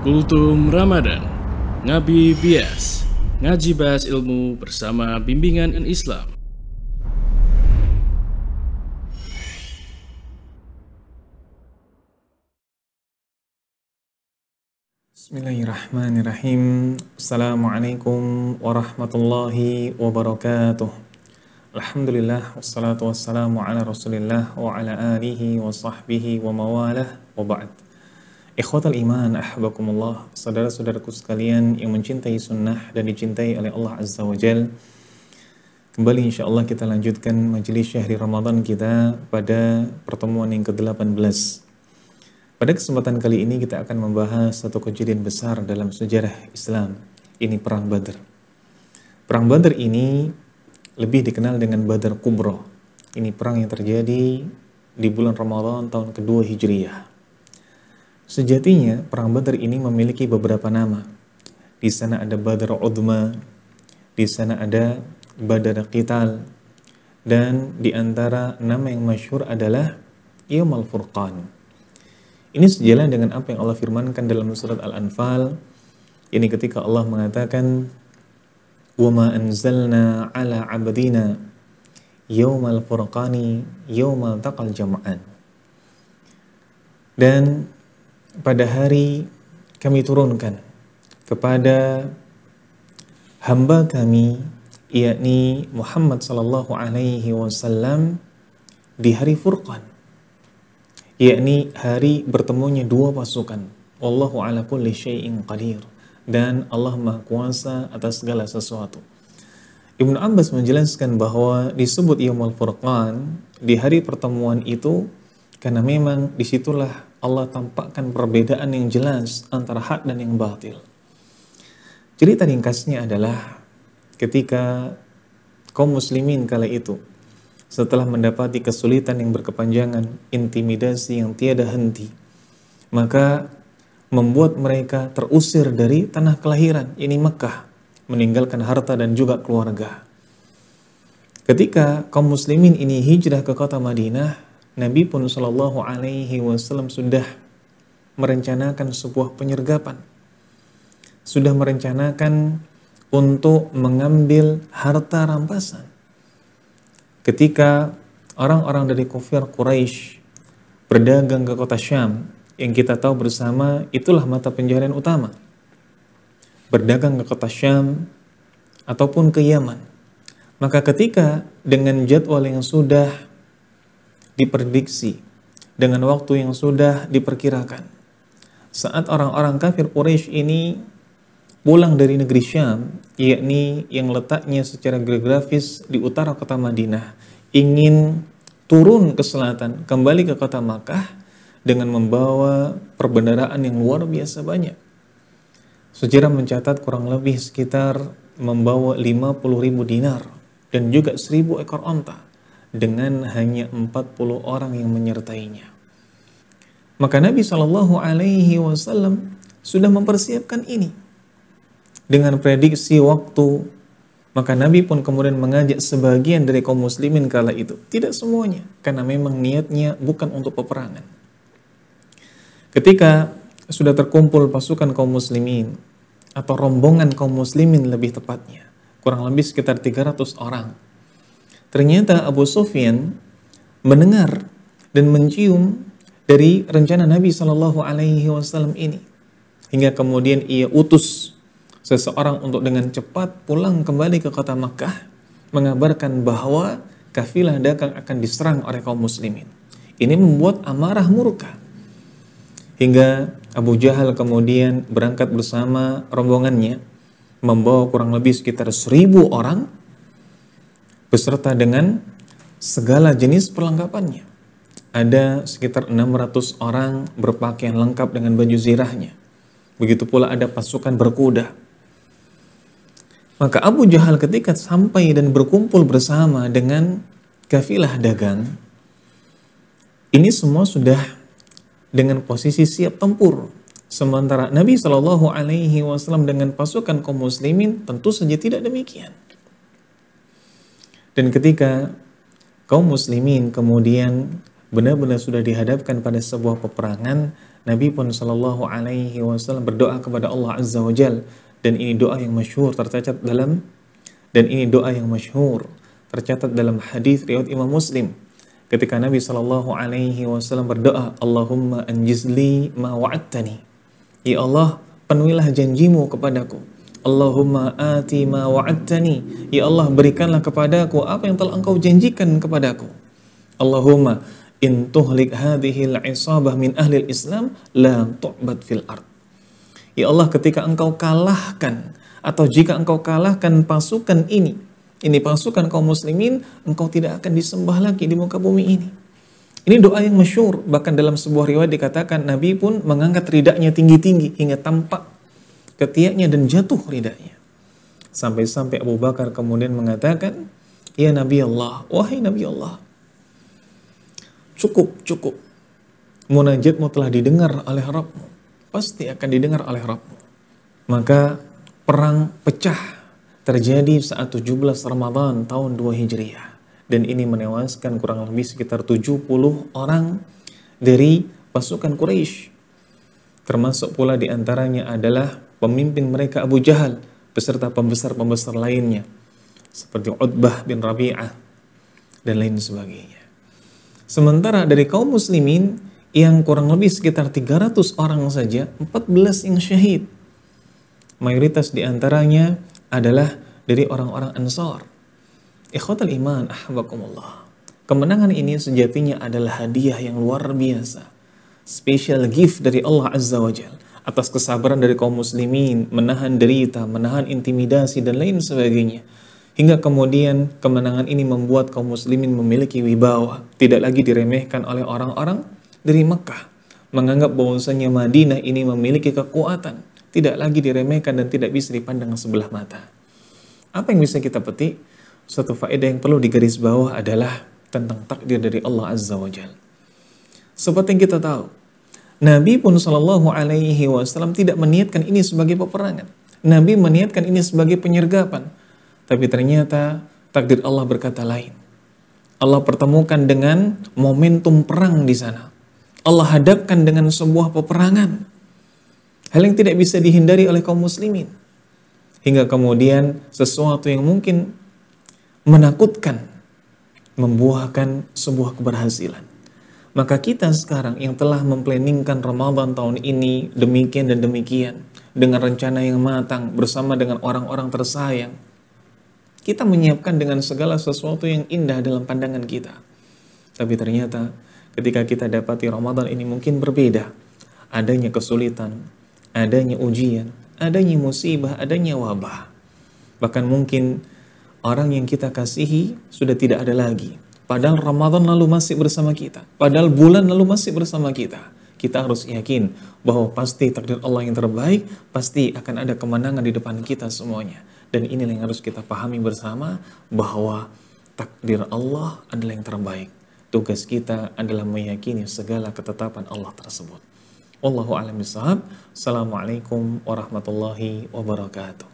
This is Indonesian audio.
Kultum Ramadan, Ngabi Bias, ngaji bahas ilmu bersama bimbingan Islam. Bismillahirrahmanirrahim. Assalamualaikum warahmatullahi wabarakatuh. Alhamdulillah, wassalatu wassalamu ala rasulillah wa ala alihi wa sahbihi wa mawalah wa ba'd. Ikhwatal iman, ahbakumullah, saudara-saudaraku sekalian yang mencintai sunnah dan dicintai oleh Allah Azza wa Jal. Kembali insyaAllah kita lanjutkan majelis syahri Ramadan kita pada pertemuan yang ke-18. Pada kesempatan kali ini kita akan membahas satu kejadian besar dalam sejarah Islam. Ini Perang Badar. Perang Badar ini lebih dikenal dengan Badar Kubra. Ini perang yang terjadi di bulan Ramadan tahun kedua Hijriyah. Sejatinya Perang Badar ini memiliki beberapa nama. Di sana ada Badar Udma, di sana ada Badar Qital, dan di antara nama yang masyhur adalah Yaumul Furqan. Ini sejalan dengan apa yang Allah firmankan dalam surat Al-Anfal. Ini ketika Allah mengatakan, وَمَا أَنزَلْنَا عَلَى عَبْدِنَا يَوْمَ الْفُرْقَانِ يَوْمَ الْتَقَى الْجَمْعَانِ. Dan pada hari kami turunkan kepada hamba kami, yakni Muhammad sallallahu alaihi wasallam, di hari Furqan, yakni hari bertemunya dua pasukan. Wallahu ala kulli syai'in qadir, dan Allah Maha Kuasa atas segala sesuatu. Ibnu Abbas menjelaskan bahwa disebut Yaumul Furqan di hari pertemuan itu karena memang disitulah Allah tampakkan perbedaan yang jelas antara hak dan yang batil. Cerita ringkasnya adalah ketika kaum muslimin kala itu setelah mendapati kesulitan yang berkepanjangan, intimidasi yang tiada henti, maka membuat mereka terusir dari tanah kelahiran, ini Mekah, meninggalkan harta dan juga keluarga. Ketika kaum muslimin ini hijrah ke kota Madinah, Nabi pun sallallahu alaihi wasallam sudah merencanakan sebuah penyergapan. Sudah merencanakan untuk mengambil harta rampasan. Ketika orang-orang dari kufar Quraisy berdagang ke kota Syam, yang kita tahu bersama itulah mata pencaharian utama, berdagang ke kota Syam ataupun ke Yaman, maka ketika dengan jadwal yang sudah diprediksi, dengan waktu yang sudah diperkirakan, saat orang-orang kafir Quraisy ini pulang dari negeri Syam, yakni yang letaknya secara geografis di utara kota Madinah, ingin turun ke selatan, kembali ke kota Makkah dengan membawa perbendaharaan yang luar biasa banyak. Sejarah mencatat kurang lebih sekitar membawa 50.000 dinar dan juga 1.000 ekor onta dengan hanya 40 orang yang menyertainya. Maka Nabi Shallallahu Alaihi Wasallam sudah mempersiapkan ini dengan prediksi waktu. Maka Nabi pun kemudian mengajak sebagian dari kaum muslimin kala itu, tidak semuanya, karena memang niatnya bukan untuk peperangan. Ketika sudah terkumpul pasukan kaum muslimin, atau rombongan kaum muslimin lebih tepatnya, kurang lebih sekitar 300 orang, ternyata Abu Sufyan mendengar dan mencium dari rencana Nabi Shallallahu Alaihi Wasallam ini, hingga kemudian ia utus seseorang untuk dengan cepat pulang kembali ke kota Makkah, mengabarkan bahwa kafilah dagang akan diserang oleh kaum muslimin. Ini membuat amarah murka, hingga Abu Jahal kemudian berangkat bersama rombongannya, membawa kurang lebih sekitar 1.000 orang, beserta dengan segala jenis perlengkapannya. Ada sekitar 600 orang berpakaian lengkap dengan baju zirahnya. Begitu pula ada pasukan berkuda. Maka Abu Jahal ketika sampai dan berkumpul bersama dengan kafilah dagang, ini semua sudah dengan posisi siap tempur. Sementara Nabi Shallallahu Alaihi Wasallam dengan pasukan kaum muslimin tentu saja tidak demikian. Dan ketika kaum muslimin kemudian benar-benar sudah dihadapkan pada sebuah peperangan, Nabi pun Shallallahu Alaihi Wasallam berdoa kepada Allah Azza wa Jal, dan ini doa yang masyhur tercatat dalam hadis riwayat Imam Muslim. Ketika Nabi Shallallahu Alaihi Wasallam berdoa, Allahumma anjizli ma wa'adtani. Ya Allah, penuhilah janjimu kepadaku. Allahumma ati ma wa'adtani. Ya Allah, berikanlah kepadaku apa yang telah engkau janjikan kepadaku. Allahumma in tuhlik hadhil isabah min ahli islam la tu'bad fil ard. Ya Allah, ketika engkau kalahkan, atau jika engkau kalahkan pasukan ini pasukan kaum muslimin, engkau tidak akan disembah lagi di muka bumi ini. Ini doa yang masyhur, bahkan dalam sebuah riwayat dikatakan Nabi pun mengangkat ridaknya tinggi-tinggi hingga tampak ketiaknya dan jatuh ridaknya. Sampai-sampai Abu Bakar kemudian mengatakan, ya Nabi Allah, wahai Nabi Allah, cukup. Munajatmu telah didengar oleh Rabbmu. Pasti akan didengar oleh Rabbmu. Maka perang pecah terjadi saat 17 Ramadan tahun 2 Hijriah. Dan ini menewaskan kurang lebih sekitar 70 orang dari pasukan Quraisy. Termasuk pula diantaranya adalah pemimpin mereka Abu Jahal beserta pembesar-pembesar lainnya seperti Utbah bin Rabi'ah dan lain sebagainya. Sementara dari kaum muslimin yang kurang lebih sekitar 300 orang saja, 14 yang syahid. Mayoritas diantaranya adalah dari orang-orang Ansar. Ikhwatal iman, ahbakumullah. Kemenangan ini sejatinya adalah hadiah yang luar biasa. Special gift dari Allah Azza wa Jal atas kesabaran dari kaum muslimin, menahan derita, menahan intimidasi dan lain sebagainya. Hingga kemudian kemenangan ini membuat kaum muslimin memiliki wibawa, tidak lagi diremehkan oleh orang-orang dari Mekah, menganggap bahwasanya Madinah ini memiliki kekuatan, tidak lagi diremehkan dan tidak bisa dipandang sebelah mata. Apa yang bisa kita petik? Satu faedah yang perlu digaris bawah adalah tentang takdir dari Allah Azza wa Jalla. Seperti yang kita tahu, Nabi pun Shallallahu Alaihi Wasallam tidak meniatkan ini sebagai peperangan. Nabi meniatkan ini sebagai penyergapan. Tapi ternyata takdir Allah berkata lain. Allah pertemukan dengan momentum perang di sana. Allah hadapkan dengan sebuah peperangan. Hal yang tidak bisa dihindari oleh kaum muslimin. Hingga kemudian sesuatu yang mungkin menakutkan membuahkan sebuah keberhasilan. Maka kita sekarang yang telah memplanningkan Ramadan tahun ini demikian dan demikian, dengan rencana yang matang bersama dengan orang-orang tersayang, kita menyiapkan dengan segala sesuatu yang indah dalam pandangan kita. Tapi ternyata ketika kita dapati Ramadan ini mungkin berbeda. Adanya kesulitan, adanya ujian, adanya musibah, adanya wabah. Bahkan mungkin orang yang kita kasihi sudah tidak ada lagi. Padahal Ramadan lalu masih bersama kita. Padahal bulan lalu masih bersama kita. Kita harus yakin bahwa pasti takdir Allah yang terbaik, pasti akan ada kemenangan di depan kita semuanya. Dan inilah yang harus kita pahami bersama, bahwa takdir Allah adalah yang terbaik. Tugas kita adalah meyakini segala ketetapan Allah tersebut. Wallahu a'lam bishawab. Assalamualaikum warahmatullahi wabarakatuh.